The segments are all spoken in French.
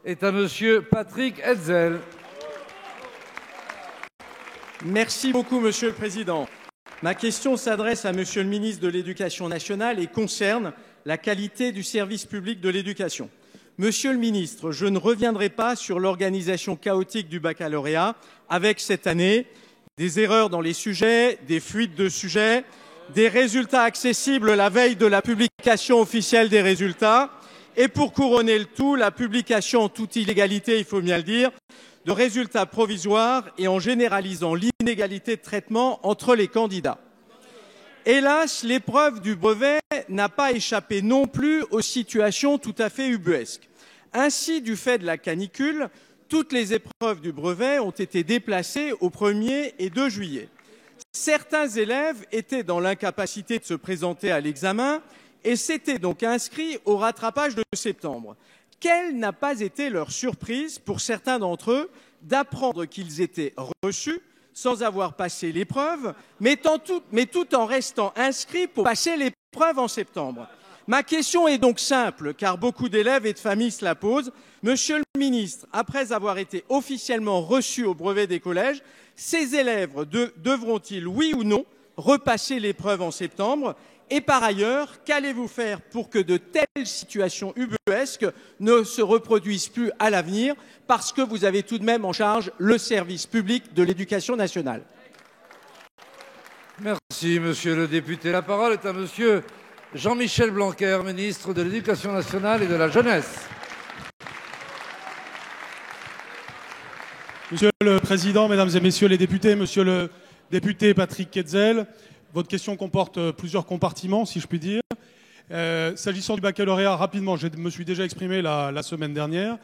est à Monsieur Patrick Hetzel. Merci beaucoup, Monsieur le Président. Ma question s'adresse à Monsieur le ministre de l'Éducation nationale et concerne la qualité du service public de l'éducation. Monsieur le ministre, je ne reviendrai pas sur l'organisation chaotique du baccalauréat avec cette année des erreurs dans les sujets, des fuites de sujets, des résultats accessibles la veille de la publication officielle des résultats et pour couronner le tout, la publication en toute illégalité, il faut bien le dire, de résultats provisoires et en généralisant l'inégalité de traitement entre les candidats. Hélas, l'épreuve du brevet n'a pas échappé non plus aux situations tout à fait ubuesques. Ainsi, du fait de la canicule, toutes les épreuves du brevet ont été déplacées au 1er et 2 juillet. Certains élèves étaient dans l'incapacité de se présenter à l'examen et s'étaient donc inscrits au rattrapage de septembre. Quelle n'a pas été leur surprise pour certains d'entre eux d'apprendre qu'ils étaient reçus sans avoir passé l'épreuve, mais tout en restant inscrits pour passer l'épreuve en septembre. Ma question est donc simple, car beaucoup d'élèves et de familles se la posent. Monsieur le ministre, après avoir été officiellement reçus au brevet des collèges, ces élèves devront-ils, oui ou non, repasser l'épreuve en septembre? Et par ailleurs, qu'allez-vous faire pour que de telles situations ubuesques ne se reproduisent plus à l'avenir, parce que vous avez tout de même en charge le service public de l'éducation nationale? Merci, monsieur le député. La parole est à monsieur Jean-Michel Blanquer, ministre de l'Éducation nationale et de la jeunesse. Monsieur le Président, Mesdames et Messieurs les députés, Monsieur le député Patrick Hetzel, votre question comporte plusieurs compartiments, si je puis dire. S'agissant du baccalauréat, rapidement, je me suis déjà exprimé la semaine dernière.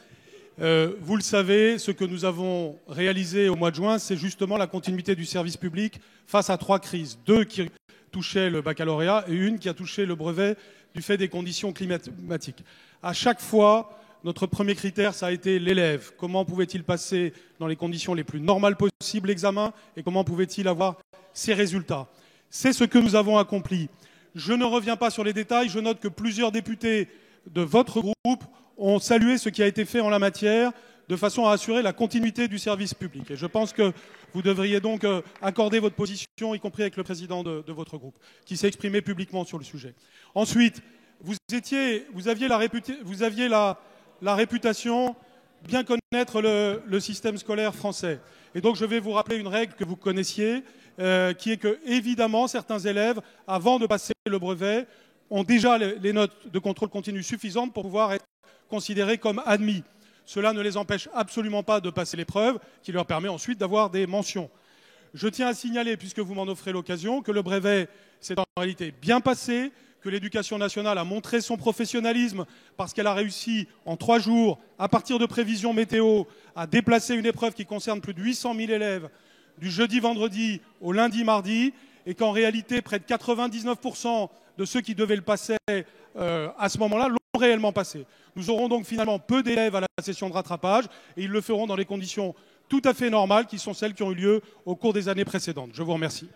Vous le savez, ce que nous avons réalisé au mois de juin, c'est justement la continuité du service public face à 3 crises. 2 qui touchaient le baccalauréat et une qui a touché le brevet du fait des conditions climatiques. À chaque fois, notre premier critère, ça a été l'élève. Comment pouvait-il passer dans les conditions les plus normales possibles l'examen et comment pouvait-il avoir ses résultats? C'est ce que nous avons accompli. Je ne reviens pas sur les détails. Je note que plusieurs députés de votre groupe ont salué ce qui a été fait en la matière de façon à assurer la continuité du service public. Et je pense que vous devriez donc accorder votre position, y compris avec le président de votre groupe, qui s'est exprimé publiquement sur le sujet. Ensuite, vous aviez la réputation de bien connaître le système scolaire français. Et donc je vais vous rappeler une règle que vous connaissiez, qui est que, évidemment, certains élèves, avant de passer le brevet, ont déjà les notes de contrôle continu suffisantes pour pouvoir être considérés comme admis. Cela ne les empêche absolument pas de passer l'épreuve, qui leur permet ensuite d'avoir des mentions. Je tiens à signaler, puisque vous m'en offrez l'occasion, que le brevet s'est en réalité bien passé, que l'Éducation nationale a montré son professionnalisme parce qu'elle a réussi en 3 jours, à partir de prévisions météo, à déplacer une épreuve qui concerne plus de 800 000 élèves du jeudi-vendredi au lundi-mardi, et qu'en réalité, près de 99% de ceux qui devaient le passer à ce moment-là l'ont réellement passé. Nous aurons donc finalement peu d'élèves à la session de rattrapage, et ils le feront dans les conditions tout à fait normales qui sont celles qui ont eu lieu au cours des années précédentes. Je vous remercie.